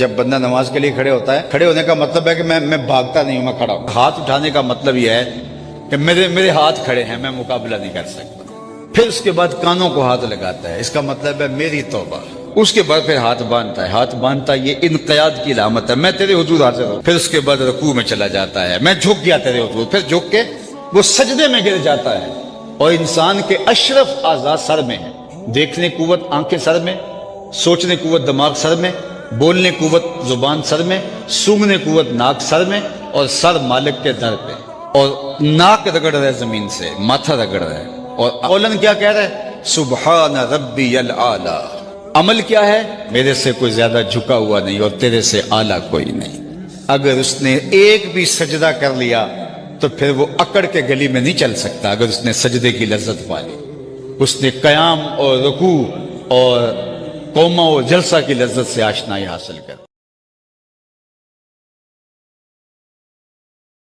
جب بندہ نماز کے لیے کھڑے ہوتا ہے، کھڑے ہونے کا مطلب ہے کہ میں بھاگتا نہیں ہوں، میں کھڑا ہوں۔ ہاتھ اٹھانے کا مطلب یہ ہے کہ میرے ہاتھ کھڑے ہیں، میں مقابلہ نہیں کر سکتا۔ پھر اس کے بعد کانوں کو ہاتھ لگاتا ہے، اس کا مطلب ہے میری توبہ۔ اس کے بعد پھر ہاتھ باندھتا ہے، ہاتھ باندھتا ہے، یہ انقیاد کی علامت ہے، میں تیرے حضور حاضر ہوں۔ پھر اس کے بعد رکوع میں چلا جاتا ہے، میں جھک گیا تیرے حضور، پھر جھک کے وہ سجدے میں گر جاتا ہے۔ اور انسان کے اشرف اعضاء سر میں ہیں، دیکھنے قوت آنکھیں سر میں، سوچنے قوت دماغ سر میں، بولنے قوت زبان سر میں، سونگھنے قوت ناک سر میں، اور سر مالک کے در پہ، اور ناک رگڑ رہا ہے زمین سے، ماتھا رگڑ رہا ہے، اور قولن کیا کہہ رہا ہے؟ سبحان ربی الاعلی۔ عمل کیا ہے؟ میرے سے کوئی زیادہ جھکا ہوا نہیں اور تیرے سے اعلیٰ کوئی نہیں۔ اگر اس نے ایک بھی سجدہ کر لیا تو پھر وہ اکڑ کے گلی میں نہیں چل سکتا۔ اگر اس نے سجدے کی لذت پا لی، اس نے قیام اور رکوع اور قومہ و جلسہ کی لذت سے آشنائی حاصل کر